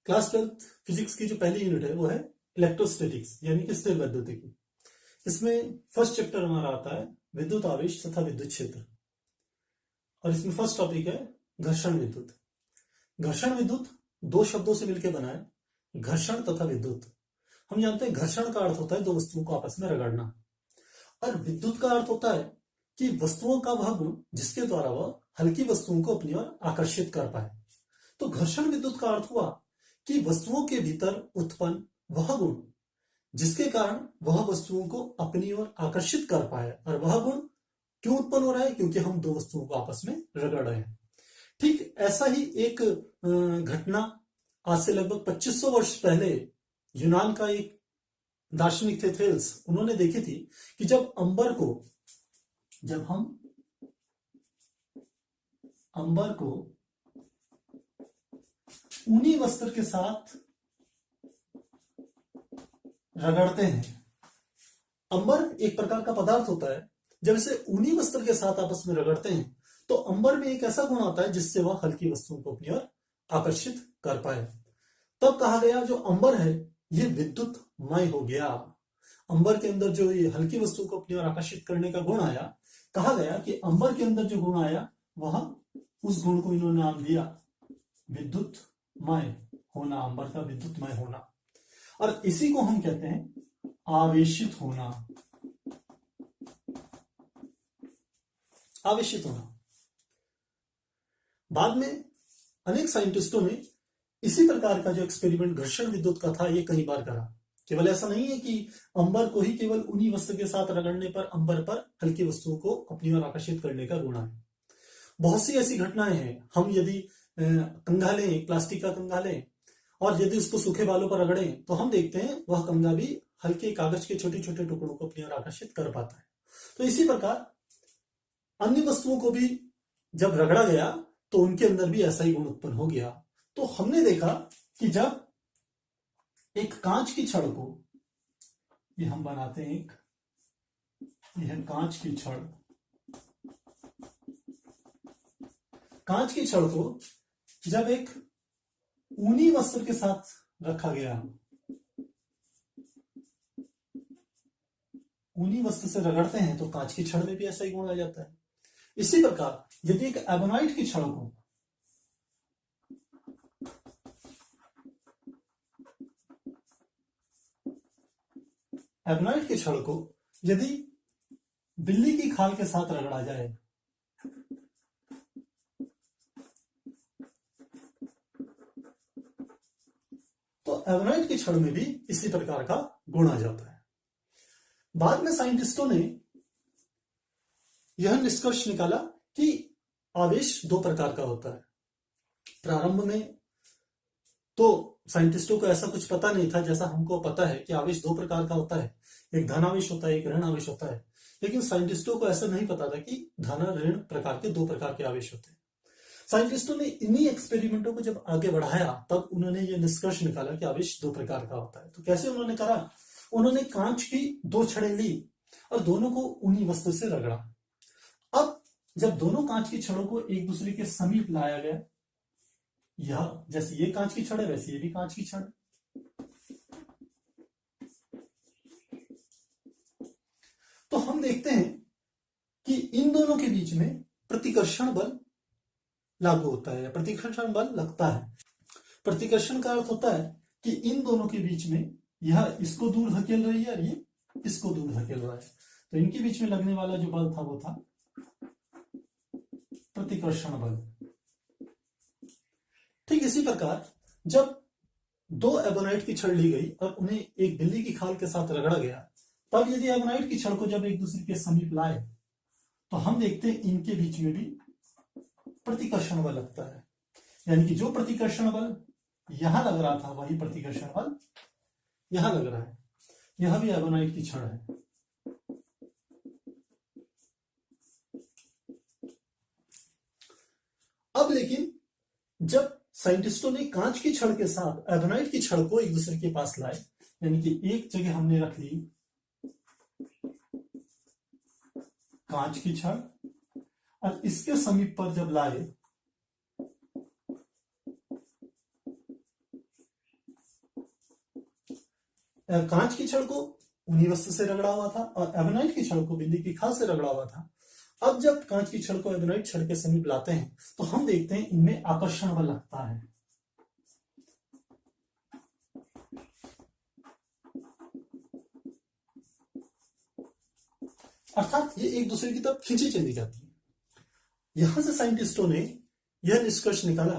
Class 12 physics की जो पहली यूनिट है वो है इलेक्ट्रोस्टैटिक्स यानी कि स्थिर वैद्युतिकी। इसमें फर्स्ट चैप्टर हमारा आता है विद्युत आवेश तथा विद्युत क्षेत्र, और इसमें फर्स्ट टॉपिक है घर्षण विद्युत। घर्षण विद्युत दो शब्दों से मिलकर बना है, घर्षण तथा विद्युत। हम जानते हैं घर्षण का अर्थ होता है दो वस्तुओं को आपस में रगड़ना, और विद्युत का अर्थ होता है कि वस्तुओं का वह गुण जिसके द्वारा वह हल्की वस्तुओं को अपनी ओर आकर्षित कर पाए। तो घर्षण विद्युत का अर्थ हुआ कि वस्तुओं के भीतर उत्पन्न वह गुण जिसके कारण वह वस्तुओं को अपनी ओर आकर्षित कर पाए, और वह गुण क्यों उत्पन्न हो रहा है? क्योंकि हम दो वस्तुओं को आपस में रगड़ रहे हैं। ठीक ऐसा ही एक घटना आज से लगभग 2500 वर्ष पहले यूनान का एक दार्शनिक थे थेल्स, उन्होंने देखी थी कि जब हम अंबर को ऊनी वस्त्र के साथ रगड़ते हैं। अंबर एक प्रकार का पदार्थ होता है, जब इसे ऊनी वस्त्र के साथ आपस में रगड़ते हैं तो अंबर में एक ऐसा गुण आता है जिससे वह हल्की वस्तुओं को अपनी ओर आकर्षित कर पाए। तब कहा गया जो अंबर है ये विद्युतमय हो गया। अंबर के अंदर जो ये हल्की वस्तु को अपनी ओर आकर्षित करने का गुण आया, कहा गया कि अंबर के अंदर जो गुण आया वह उस गुण को इन्होंने नाम दिया विद्युतमय होना, अंबर का विद्युतमय होना। और इसी को हम कहते हैं आवेशित होना। आवेशित होना। बाद में अनेक साइंटिस्टों ने इसी प्रकार का जो एक्सपेरिमेंट घर्षण विद्युत का था ये कई बार करा। केवल ऐसा नहीं है कि अंबर को ही केवल ऊनी वस्त्र के साथ रगड़ने पर अंबर पर हल्की वस्तुओं को अपनी ओर आकर्षित करने का गुण है। बहुत सी ऐसी घटनाएं हैं। हम यदि कंघा लें, प्लास्टिक का कंघा लें, और यदि उसको सूखे बालों पर रगड़ें तो हम देखते हैं वह कंघा भी हल्के कागज के छोटे छोटे टुकड़ों को अपनी ओर आकर्षित कर पाता है। तो इसी प्रकार अन्य वस्तुओं को भी जब रगड़ा गया तो उनके अंदर भी ऐसा ही गुण उत्पन्न हो गया। तो हमने देखा कि जब एक कांच की छड़ को, ये हम बनाते हैं एक, यह कांच की छड़, कांच की छड़ को जब एक ऊनी वस्त्र के साथ रखा गया, ऊनी वस्त्र से रगड़ते हैं तो कांच की छड़ में भी ऐसा ही गुण आ जाता है। इसी प्रकार यदि एक एबोनाइट की छड़ को यदि बिल्ली की खाल के साथ रगड़ा जाए तो एबोनाइट की छड़ में भी इसी प्रकार का गुण आ जाता है। बाद में साइंटिस्टों ने यह निष्कर्ष निकाला कि आवेश दो प्रकार का होता है। प्रारंभ में तो साइंटिस्टों को ऐसा कुछ पता नहीं था, जैसा हमको पता है कि आवेश दो प्रकार का होता है, एक धन आवेश होता है, एक ऋण आवेश होता है। लेकिन साइंटिस्टों को ऐसा नहीं पता था कि धन ऋण प्रकार के दो प्रकार के आवेश होते हैं। साइंटिस्टों ने इन्हीं एक्सपेरिमेंटों को जब आगे बढ़ाया तब उन्होंने ये निष्कर्ष निकाला कि आवेश दो प्रकार का होता है। तो कैसे उन्होंने करा? उन्होंने कांच की दो छड़ें ली और दोनों को ऊनी वस्त्र से रगड़ा। अब जब दोनों कांच की छड़ों को एक दूसरे के समीप लाया गया, यह जैसे ये कांच की छड़ है वैसे ये भी कांच की छड़, तो हम देखते हैं कि इन दोनों के बीच में प्रतिकर्षण बल लागू होता है या प्रतिकर्षण बल लगता है। प्रतिकर्षण का अर्थ होता है कि इन दोनों के बीच में यह इसको दूर धकेल रही है और ये इसको दूर धकेल रहा है, तो इनके बीच में लगने वाला जो बल था वो था प्रतिकर्षण बल। ठीक इसी प्रकार जब दो एबोनाइट की छड़ ली गई और उन्हें एक बिल्ली की खाल के साथ रगड़ा गया, तब यदि एबोनाइट की छड़ को जब एक दूसरे के समीप लाए तो हम देखते हैं इनके बीच में भी प्रतिकर्षण बल लगता है। यानी कि जो प्रतिकर्षण बल यहां लग रहा था वही प्रतिकर्षण बल यहां लग रहा है। यह भी एबोनाइट की छड़ है। अब लेकिन जब साइंटिस्टों ने कांच की छड़ के साथ एबोनाइट की छड़ को एक दूसरे के पास लाए, यानी कि एक जगह हमने रख ली कांच की छड़ और इसके समीप पर जब लाए कांच की छड़ को ऊनी वस्तु से रगड़ा हुआ था और एबोनाइट की छड़ को बिल्ली की खाल से रगड़ा हुआ था। अब जब कांच की छड़ को एबोनाइट छड़ के समीप लाते हैं तो हम देखते हैं इनमें आकर्षण बल लगता है। अर्थात ये एक दूसरे की तरफ खींची चली जाती है। यहां से साइंटिस्टों ने यह निष्कर्ष निकाला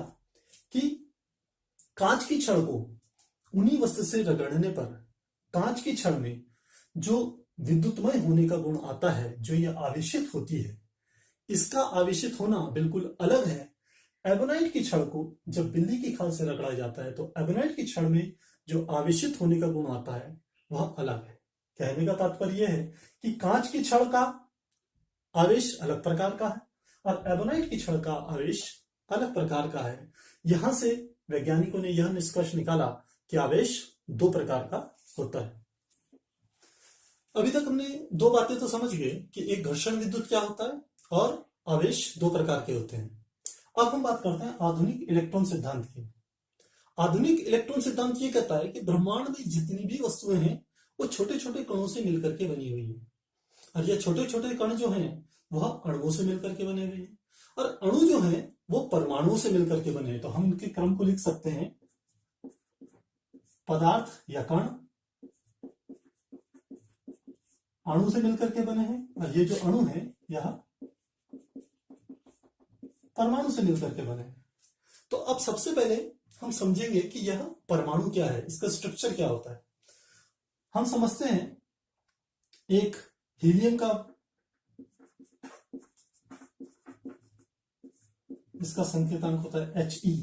कि कांच की छड़ को ऊनी वस्तु से रगड़ने पर कांच की छड़ में जो विद्युतमय होने का गुण आता है, जो यह आवेशित होती है, इसका आवेशित होना बिल्कुल अलग है। एबोनाइट की छड़ को जब बिल्ली की खाल से रगड़ा जाता है तो एबोनाइट की छड़ में जो आवेशित होने का गुण आता है वह अलग है। कहने का तात्पर्य यह है कि कांच की छड़ का आवेश अलग प्रकार का है और एबोनाइट की छड़ का आवेश अलग प्रकार का है। यहां से वैज्ञानिकों ने यह निष्कर्ष निकाला कि आवेश दो प्रकार का होता है। अभी तक हमने दो बातें तो समझ गए कि एक घर्षण विद्युत क्या होता है और आवेश दो प्रकार के होते हैं। अब हम बात करते हैं आधुनिक इलेक्ट्रॉन सिद्धांत की। आधुनिक इलेक्ट्रॉन सिद्धांत ये कहता है कि ब्रह्मांड में जितनी भी वस्तुएं हैं वो छोटे छोटे कणों से मिलकर के बनी हुई है और ये छोटे छोटे कण जो हैं वह अणुओं से मिलकर के बने हुए हैं और अणु जो हैं वो परमाणुओं से मिलकर के बने हैं। तो हम इनके क्रम को लिख सकते हैं, पदार्थ या कण अणु से मिलकर के बने हैं और ये जो अणु है यह परमाणु से मिलकर के बने हैं। तो अब सबसे पहले हम समझेंगे कि यह परमाणु क्या है, इसका स्ट्रक्चर क्या होता है। हम समझते हैं एक हीलियम का इसका संकेतांक होता है He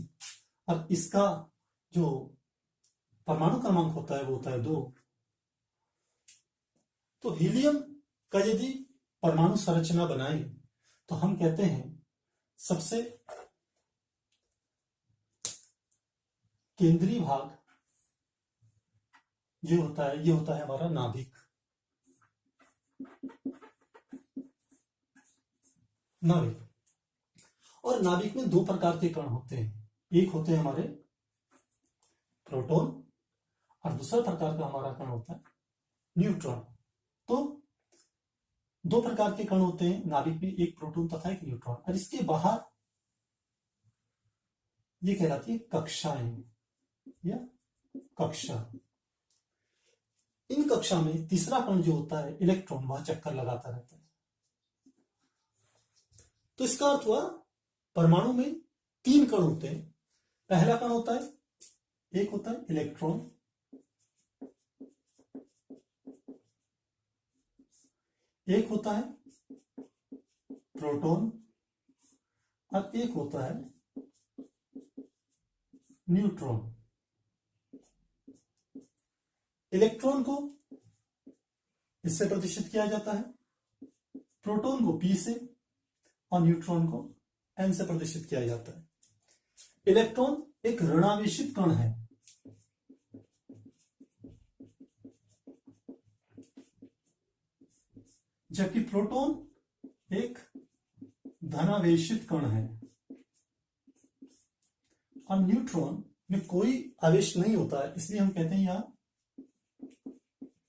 और इसका जो परमाणु क्रमांक होता है वो होता है 2। तो हीलियम का यदि परमाणु संरचना बनाए तो हम कहते हैं सबसे केंद्रीय भाग ये होता है हमारा नाभिक। और नाभिक में दो प्रकार के कण होते हैं, एक होते हैं हमारे प्रोटॉन और दूसरा प्रकार का हमारा कण होता है न्यूट्रॉन। तो दो प्रकार के कण होते हैं नाभिक में, एक प्रोटॉन तथा एक न्यूट्रॉन। और इसके बाहर ये कहलाती है कक्षाएं या कक्षा। इन कक्षा में तीसरा कण जो होता है इलेक्ट्रॉन वह चक्कर लगाता रहता है। तो इसका अर्थ हुआ परमाणु में तीन कण होते हैं। पहला कण होता है, एक होता है इलेक्ट्रॉन, एक होता है प्रोटॉन और एक होता है न्यूट्रॉन। इलेक्ट्रॉन को इससे प्रदर्शित किया जाता है, प्रोटॉन को P से और न्यूट्रॉन को N से प्रदर्शित किया जाता है। इलेक्ट्रॉन एक ऋणावेशित कण है, जबकि प्रोटॉन एक धनावेशित कण है और न्यूट्रॉन में कोई आवेश नहीं होता है, इसलिए हम कहते हैं यह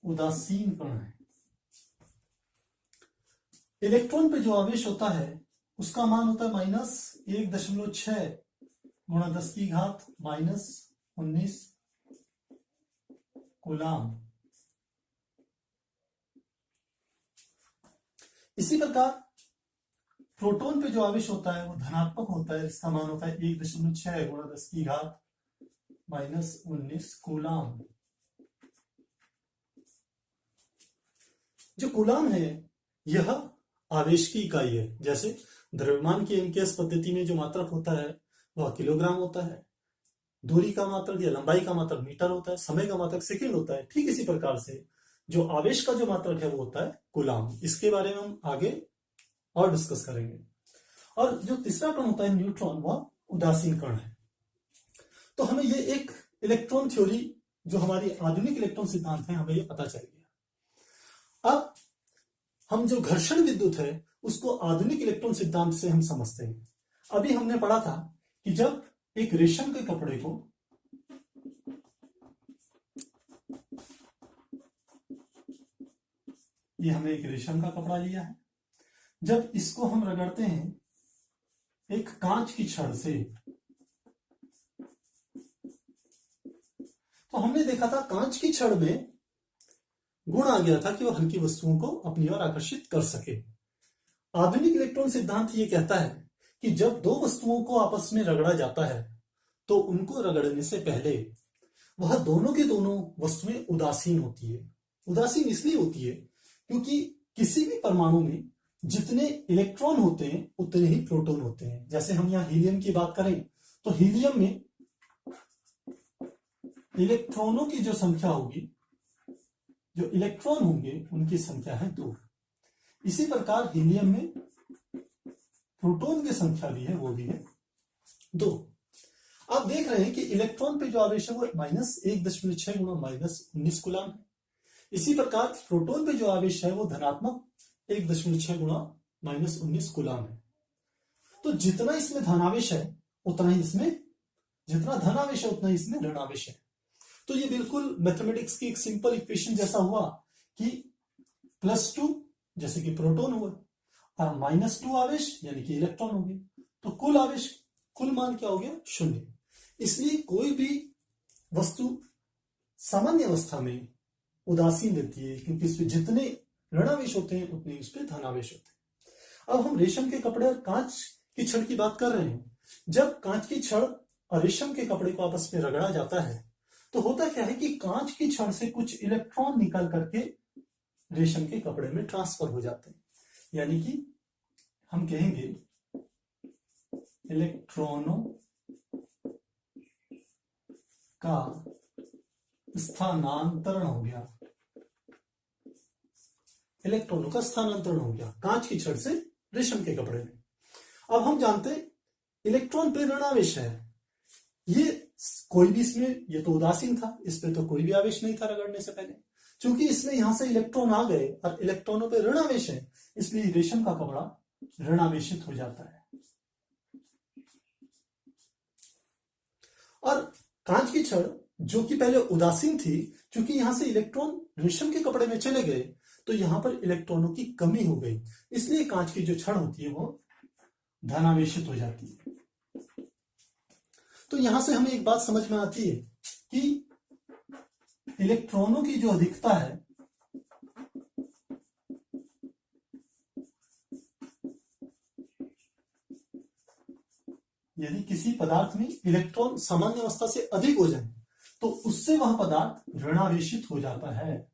उदासीन कण है। इलेक्ट्रॉन पे जो आवेश होता है उसका मान होता है -1.6 गुणा 10 की घात -19 कूलाम। इसी प्रकार प्रोटॉन पे जो आवेश होता है वो धनात्मक होता है, इसका मान होता है 1.6 गुणा 10 की घात -19 कूलाम। जो कूलाम है यह आवेश की इकाई है। जैसे द्रव्यमान की एमकेएस पद्धति में जो मात्रक होता है वह किलोग्राम होता है, दूरी का मात्रक या लंबाई का मात्रक मीटर होता है, समय का मात्रक सेकंड होता है। ठीक इसी प्रकार से जो आवेश का जो मात्रक है वो होता है कूलाम। इसके बारे में हम आगे और डिस्कस करेंगे। और जो तीसरा कण होता है न्यूट्रॉन, वह उदासीन कण है। तो हमें ये एक इलेक्ट्रॉन थ्योरी जो हमारी आधुनिक इलेक्ट्रॉन सिद्धांत है हमें ये पता चल गया। अब हम जो घर्षण विद्युत है उसको आधुनिक इलेक्ट्रॉन सिद्धांत से हम समझते हैं। अभी हमने पढ़ा था कि जब एक रेशम के कपड़े को ये हमने एक रेशम का कपड़ा लिया है। जब इसको हम रगड़ते हैं एक कांच की छड़ से, तो हमने देखा था कांच की छड़ में गुण आ गया था कि वो हल्की वस्तुओं को अपनी ओर आकर्षित कर सके। आधुनिक इलेक्ट्रॉन सिद्धांत ये कहता है कि जब दो वस्तुओं को आपस में रगड़ा जाता है तो उनको रगड़ने से पहले वह दोनों की दोनों वस्तुएं उदासीन होती है। उदासीन इसलिए होती है क्योंकि किसी भी परमाणु में जितने इलेक्ट्रॉन होते हैं उतने ही प्रोटॉन होते हैं। जैसे हम यहाँ हीलियम की बात करें तो हीलियम में इलेक्ट्रॉनों की जो संख्या होगी, जो इलेक्ट्रॉन होंगे उनकी संख्या है 2। इसी प्रकार हीलियम में प्रोटॉन की संख्या भी है, वो भी है 2। आप देख रहे हैं कि इलेक्ट्रॉन पे जो आवेश है वो -1.6 गुणा -19 कूलम है। इसी प्रकार प्रोटॉन पे जो आवेश है वो धनात्मक 1.6 गुणा -19 कूलम है। तो जितना इसमें धनावेश है उतना ही इसमें, जितना धनावेश है उतना ही इसमें ऋणावेश है। तो ये बिल्कुल मैथमेटिक्स की एक सिंपल इक्वेशन जैसा हुआ कि +2 जैसे कि प्रोटॉन हुआ और -2 आवेश यानी कि इलेक्ट्रॉन हो गए, तो कुल आवेश, कुल मान क्या हो गया? 0। इसलिए कोई भी वस्तु सामान्य अवस्था में उदासीन रहती है क्योंकि इसमें जितने ऋणावेश होते हैं उतने उस पर धनावेश होते हैं। अब हम रेशम के कपड़े और कांच की छड़ की बात कर रहे हैं। जब कांच की छड़ और रेशम के कपड़े को आपस में रगड़ा जाता है तो होता क्या है कि कांच की छड़ से कुछ इलेक्ट्रॉन निकल करके रेशम के कपड़े में ट्रांसफर हो जाते हैं, यानी कि हम कहेंगे इलेक्ट्रॉनों का स्थानांतरण हो गया। इलेक्ट्रॉनों का स्थानांतरण हो गया कांच की छड़ से रेशम के कपड़े में। अब हम जानते हैं इलेक्ट्रॉन पे ऋणावेश है, ये कोई भी इसमें, ये तो उदासीन था, इस पे तो कोई भी आवेश नहीं था रगड़ने से पहले। क्योंकि इसमें यहां से इलेक्ट्रॉन आ गए और इलेक्ट्रॉनों पे ऋणावेश है, इसलिए रेशम का कपड़ा ऋणावेशित हो जाता है। और कांच की छड़ जो कि पहले उदासीन थी, क्योंकि यहां से इलेक्ट्रॉन रेशम के कपड़े में चले गए तो यहां पर इलेक्ट्रॉनों की कमी हो गई, इसलिए कांच की जो छड़ होती है वो धनावेशित हो जाती है। तो यहां से हमें एक बात समझ में आती है कि इलेक्ट्रॉनों की जो अधिकता है यदि किसी पदार्थ में इलेक्ट्रॉन सामान्य अवस्था से अधिक हो जाए तो उससे वह पदार्थ ऋणावेशित हो जाता है।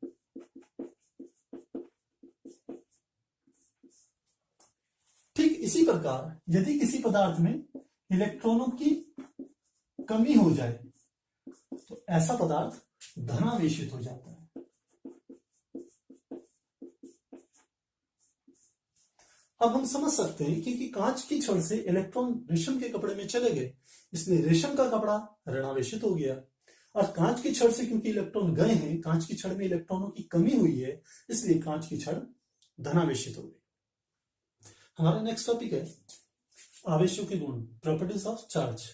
ठीक इसी प्रकार यदि किसी पदार्थ में इलेक्ट्रॉनों की कमी हो जाए तो ऐसा पदार्थ धनावेशित हो जाता है। अब हम समझ सकते हैं कि कांच की छड़ से इलेक्ट्रॉन रेशम के कपड़े में चले गए, इसलिए रेशम का कपड़ा ऋणावेशित हो गया। और कांच की छड़ से क्योंकि इलेक्ट्रॉन गए हैं, कांच की छड़ में इलेक्ट्रॉनों की कमी हुई है, इसलिए कांच की छड़ धनावेशित हो गई। हमारा नेक्स्ट टॉपिक है आवेशों के गुण, प्रॉपर्टीज ऑफ चार्ज।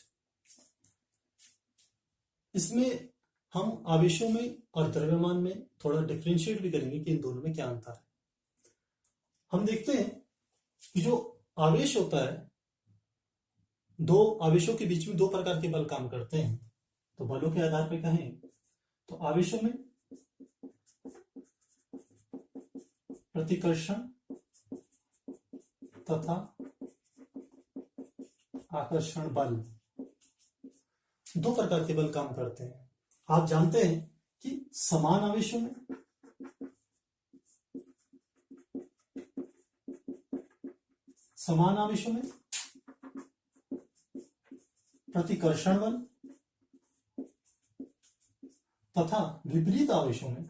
इसमें हम आवेशों में और द्रव्यमान में थोड़ा डिफरेंशिएट भी करेंगे कि इन दोनों में क्या अंतर है। हम देखते हैं कि जो आवेश होता है, दो आवेशों के बीच में दो प्रकार के बल काम करते हैं। तो बलों के आधार पर कहें तो आवेशों में प्रतिकर्षण तथा आकर्षण बल, दो प्रकार के बल काम करते हैं। आप जानते हैं कि समान आवेशों में प्रतिकर्षण बल तथा विपरीत आवेशों में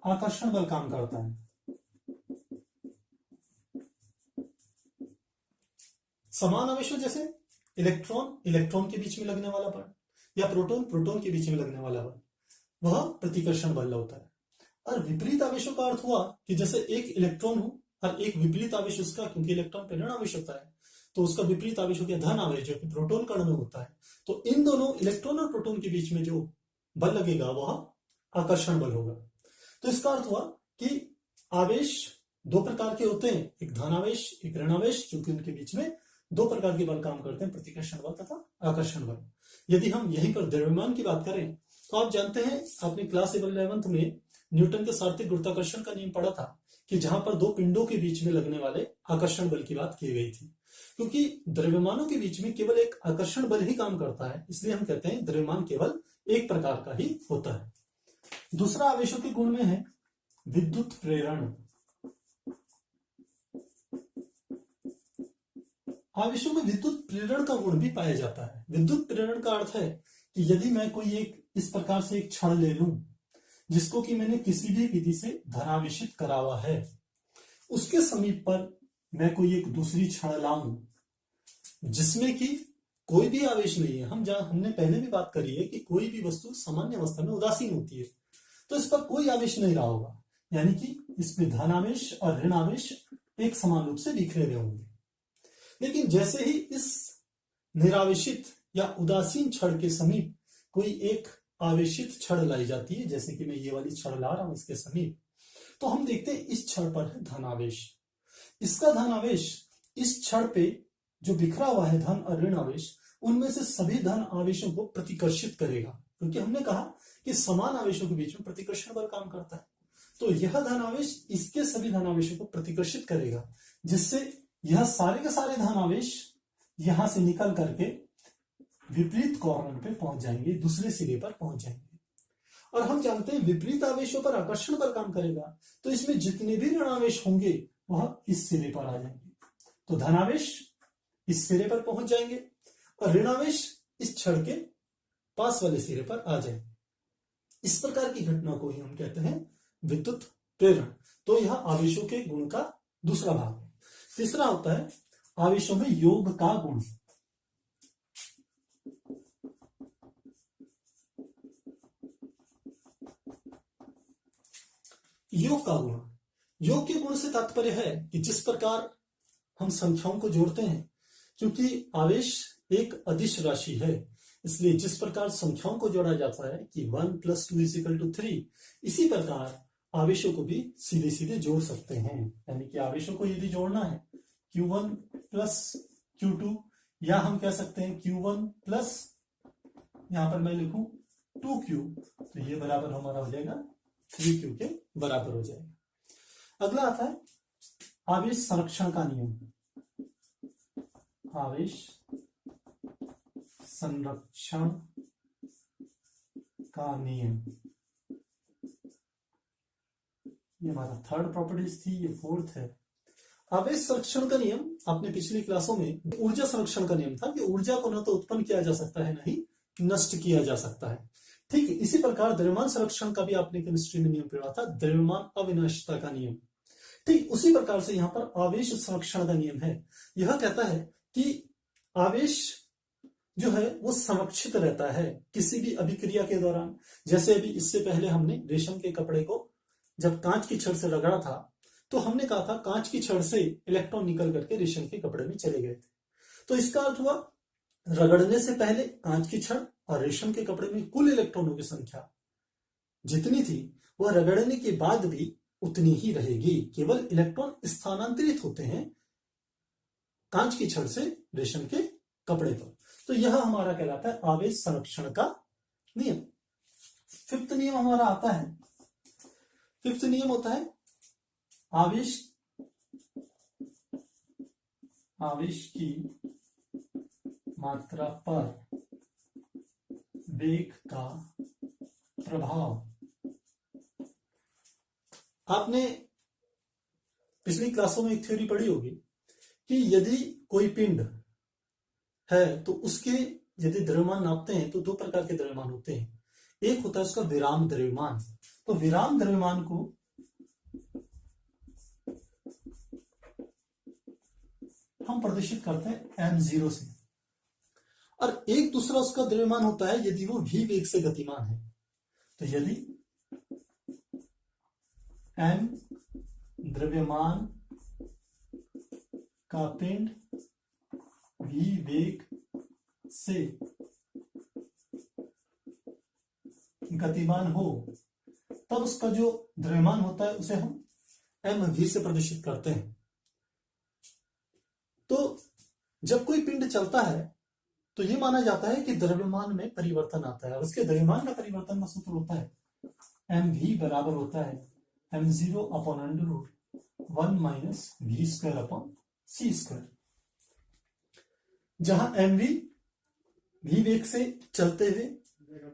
आकर्षण बल काम करता है। समान आवेशों जैसे इलेक्ट्रॉन के बीच में लगने वाला बल या प्रोटॉन के बीच में लगने वाला बल, वह प्रतिकर्षण बल होता है। और विपरीत आवेशों का अर्थ हुआ कि जैसे एक इलेक्ट्रॉन हो और एक विपरीत आवेश उसका, क्योंकि इलेक्ट्रॉन पे ऋण आवेश होता है, तो उसका विपरीत आवेश हो गया धन आवेश, जो कि प्रोटॉन कण में होता है। तो इन दोनों इलेक्ट्रॉन और प्रोटॉन के बीच में जो बल लगेगा वह आकर्षण बल होगा। तो इसका अर्थ हुआ कि आवेश दो प्रकार के होते हैं, एक धनावेश एक ऋणावेश, क्योंकि उनके बीच में दो प्रकार के बल काम करते हैं, प्रतिकर्षण बल तथा आकर्षण बल। यदि हम यहीं पर द्रव्यमान की बात करें तो आप जानते हैं, आपने क्लास 11th में न्यूटन के सार्वत्रिक गुरुत्वाकर्षण का नियम पढ़ा था कि जहां पर दो पिंडों के बीच में लगने वाले आकर्षण बल की बात की गई थी। क्योंकि द्रव्यमानों के बीच में केवल एक आकर्षण बल ही काम करता है, इसलिए हम कहते हैं द्रव्यमान केवल एक प्रकार का ही होता है। दूसरा आवेशों के गुण में है विद्युत प्रेरण। आवेशों में विद्युत प्रेरण का गुण भी पाया जाता है। विद्युत प्रेरण का अर्थ है कि यदि मैं कोई एक इस प्रकार से एक क्षण ले लूं जिसको कि मैंने किसी भी विधि से धनावेशित करा हुआ है, उसके समीप पर मैं कोई एक दूसरी क्षण लाऊं जिसमें कि कोई भी आवेश नहीं है। हमने पहले भी बात करी है कि कोई भी वस्तु सामान्य अवस्था में उदासीन होती है, तो इस पर कोई आवेश नहीं रहा होगा, यानी कि इसमें धन आवेश और ऋण आवेश एक समान रूप से बिखरे हुए होंगे। लेकिन जैसे ही इस निरावेशित या उदासीन छड़ के समीप कोई एक आवेशित छड़ लाई जाती है, जैसे कि मैं ये वाली छड़ ला रहा हूं इसके समीप, तो हम देखते हैं इस छड़ पर है धनावेश। इसका धनावेश इस छड़ पे जो बिखरा हुआ है धन और ऋण आवेश, उनमें से सभी धन आवेशों को प्रतिकर्षित करेगा, क्योंकि हमने कहा कि समान आवेशों के बीच में प्रतिकर्षण बल काम करता है। तो यह धन आवेश इसके सभी धन आवेशों को प्रतिकर्षित करेगा, जिससे यह सारे के सारे धन आवेश यहां से निकल करके विपरीत कॉर्नर पे पहुंच जाएंगे, दूसरे सिरे पर पहुंच जाएंगे। और हम जानते हैं विपरीत आवेशों पर आकर्षण बल काम करेगा, तो इसमें जितने भी ऋण आवेश होंगे वह इस सिरे पर आ जाएंगे। तो धनावेश इस सिरे पर पहुंच जाएंगे और ऋणावेश इस छड़ के पास वाले सिरे पर आ जाएंगे। इस प्रकार की घटना को ही हम कहते हैं विद्युत प्रेरण। तो यह आवेशों के गुण का दूसरा भाग है। तीसरा होता है आवेशों में योग का गुण। योग का गुण, योग के गुण से तात्पर्य है कि जिस प्रकार हम संख्याओं को जोड़ते हैं, क्योंकि आवेश एक अदिश राशि है, इसलिए जिस प्रकार संख्याओं को जोड़ा जाता है कि 1 + 2 = 3, इसी प्रकार आवेशों को भी सीधे सीधे जोड़ सकते हैं। यानी कि आवेशों को यदि जोड़ना है Q1 + Q2, या हम कह सकते हैं Q1 प्लस, यहां पर मैं लिखूं 2Q, तो ये बराबर हमारा हो जाएगा 3Q के बराबर हो जाएगा। अगला आता है आवेश संरक्षण का नियम। आवेश संरक्षण का नियम, ये हमारा थर्ड प्रॉपर्टीज थी, ये फोर्थ है। आवेश संरक्षण का नियम आपने पिछली क्लासों में ऊर्जा संरक्षण का नियम था कि ऊर्जा को न तो उत्पन्न किया जा सकता है, नहीं नष्ट किया जा सकता है। ठीक है, इसी प्रकार द्रव्यमान संरक्षण का भी आपने केमिस्ट्री में नियम पढ़ा था, द्रव्यमान अविनाशिता का नियम। ठीक उसी प्रकार से यहाँ पर आवेश संरक्षण का नियम है। यह कहता है कि आवेश जो है वो संरक्षित रहता है किसी भी अभिक्रिया के दौरान। जैसे अभी इससे पहले हमने रेशम के कपड़े को जब कांच की छड़ से रगड़ा था, तो हमने कहा था कांच की छड़ से इलेक्ट्रॉन निकल करके रेशम के कपड़े में चले गए थे। तो इसका अर्थ हुआ रगड़ने से पहले कांच की छड़ और रेशम के कपड़े में कुल इलेक्ट्रॉनों की संख्या जितनी थी वह रगड़ने के बाद भी उतनी ही रहेगी, केवल इलेक्ट्रॉन स्थानांतरित होते हैं कांच की छड़ से रेशम के कपड़े पर। तो यह हमारा कहलाता है आवेश संरक्षण का नियम। फिफ्थ नियम हमारा आता है, फिफ्थ नियम होता है आवेश की मात्रा पर वेग का प्रभाव। आपने पिछली क्लासों में एक थ्योरी पढ़ी होगी कि यदि कोई पिंड है तो उसके यदि द्रव्यमान नापते हैं तो दो प्रकार के द्रव्यमान होते हैं। एक होता है उसका विराम द्रव्यमान। तो विराम द्रव्यमान को हम प्रदर्शित करते हैं m0 से, और एक दूसरा उसका द्रव्यमान होता है यदि वो v वेग से गतिमान है। तो यदि m द्रव्यमान का पिंड v वेग से गतिमान हो तब उसका जो द्रव्यमान होता है उसे हम mv से प्रदर्शित करते हैं। तो जब कोई पिंड चलता है तो यह माना जाता है कि द्रव्यमान में परिवर्तन आता है और उसके द्रव्यमान का परिवर्तन का सूत्र होता है mv बराबर होता है m0 upon under root 1 minus v square upon c square, जहां mv v वेग से चलते हुए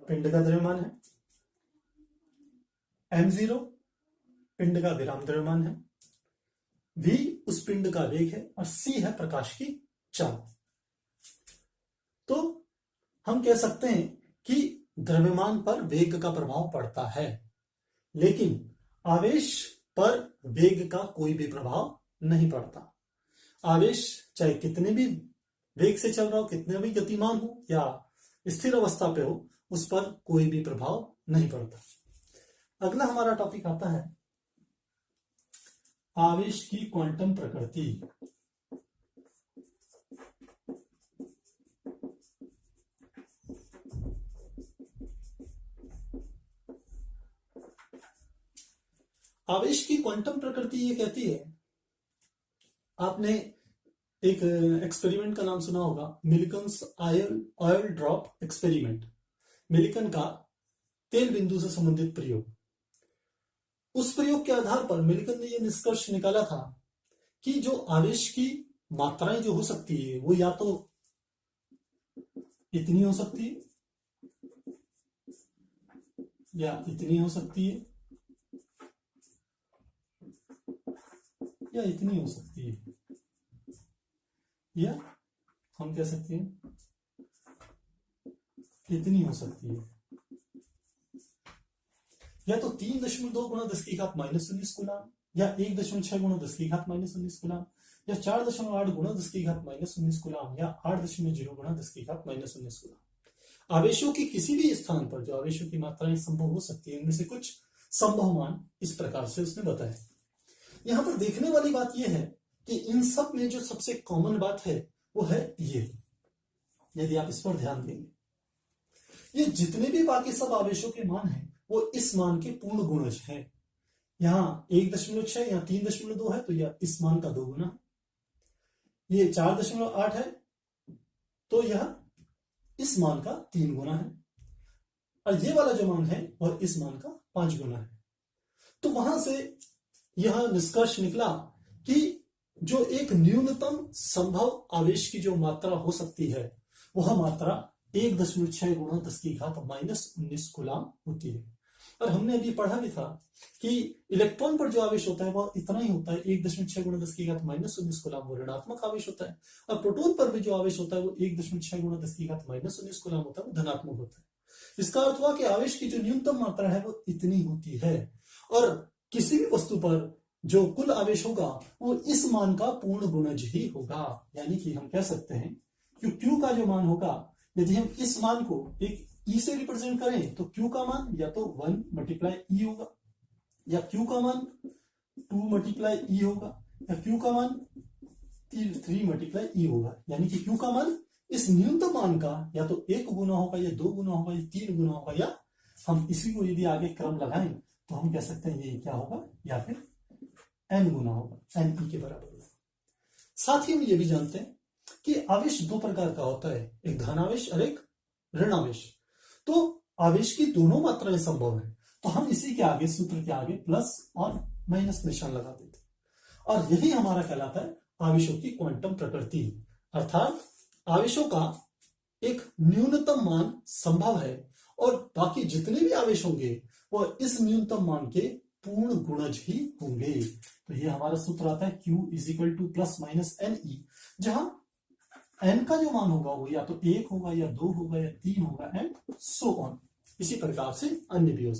पिंड का द्रव्यमान है, m0 पिंड का विराम द्रव्यमान है, v उस पिंड का वेग है और c है प्रकाश की चाल। तो हम कह सकते हैं कि द्रव्यमान पर वेग का प्रभाव पड़ता है, लेकिन आवेश पर वेग का कोई भी प्रभाव नहीं पड़ता। आवेश चाहे कितने भी वेग से चल रहा हो, कितने भी गतिमान हो या स्थिर अवस्था पे हो, उस पर कोई भी प्रभाव नहीं पड़ता। अगला हमारा टॉपिक आता है आवेश की क्वांटम प्रकृति। आवेश की क्वांटम प्रकृति ये कहती है, आपने एक एक्सपेरिमेंट का नाम सुना होगा, मिल्कन्स ऑयल ड्रॉप एक्सपेरिमेंट, मिल्कन का तेल बिंदु से संबंधित प्रयोग। उस प्रयोग के आधार पर मिल्कन ने यह निष्कर्ष निकाला था कि जो आवेश की मात्राएं जो हो सकती है वो या तो इतनी हो सकती है या इतनी हो सकती है या इतनी हो सकती है, या हम कह सकते हैं इतनी हो सकती है, या तो 3.2 गुणा 10 की घात -19 कूलम, या 1.6 गुणा 10 की घात -19 कूलम, या 4.8 गुणा 10 की घात -19 कूलम, या 8.0 गुणा 10 की घात -19 कूलम। आवेशों की किसी भी स्थान पर जो आवेशों की मात्राएं संभव हो सकती है, इनमें से कुछ संभव मान इस प्रकार से उसने बताया। यहां पर देखने वाली बात यह है कि इन सब में जो सबसे कॉमन बात है वो है ये, यदि आप इस पर ध्यान देंगे, ये जितने भी बाकी सब आवेशों के मान हैं वो इस मान के पूर्ण गुणज है। यहां 1.6 या 3.2 है तो यह इस मान का 2 गुना है। ये 4.8 है तो यह इस मान का 3 गुना है, और ये वाला जो मान है वह इस मान का 5 गुना है। तो वहां से यह निष्कर्ष निकला कि जो एक न्यूनतम संभव आवेश की जो मात्रा हो सकती है वह मात्रा 1.6 गुणा 10 की घात -19 कूलम होती है। और हमने अभी पढ़ा भी था कि इलेक्ट्रॉन पर जो आवेश होता है वह इतना ही होता है, 1.6 गुणा 10 की घात -19 कूलम वो ऋणात्मक आवेश होता है, और प्रोटॉन पर भी जो आवेश होता है वो 1.6 गुणा 10 की घात -19 कूलम होता है, वो धनात्मक होता है। इसका अर्थ हुआ कि आवेश की जो न्यूनतम मात्रा है वो इतनी होती है, और किसी भी वस्तु पर जो कुल आवेश होगा वो इस मान का पूर्ण गुणज ही होगा। यानी कि हम कह सकते हैं कि Q का जो मान होगा, यदि हम इस मान को एक E से रिप्रेजेंट करें तो Q का मान या तो 1 मल्टीप्लाई E होगा, या Q का मान 2 मल्टीप्लाई E होगा, या Q का मान 3 मल्टीप्लाई E होगा। यानी कि Q का मान इस न्यूनतम मान का या तो 1 गुना होगा, या 2 गुना होगा, या 3 गुना होगा, या हम इसी को यदि आगे क्रम लगाएं तो हम कह सकते हैं ये क्या होगा, या फिर n गुना होगा, n e के बराबर होगा। साथ ही हम ये भी जानते हैं कि आवेश दो प्रकार का होता है, एक धन आवेश और एक ऋण आवेश। तो आवेश की दोनों मात्राएं संभव है, तो हम इसी के आगे सूत्र के आगे प्लस और माइनस निशान लगा देते हैं, और यही हमारा कहलाता है आवेशों की क्वांटम प्रकृति। अर्थात आवेशों का एक न्यूनतम मान संभव है और बाकी जितने भी आवेश होंगे वह इस न्यूनतम मान के पूर्ण गुणज ही होंगे। तो ये हमारा सूत्र आता है Q = प्लस माइनस NE, जहां n का जो मान होगा वो या तो 1 होगा, या 2 होगा, या 3 होगा, एंड सो ऑन। इसी प्रकार से अन्य भी हो सकता है।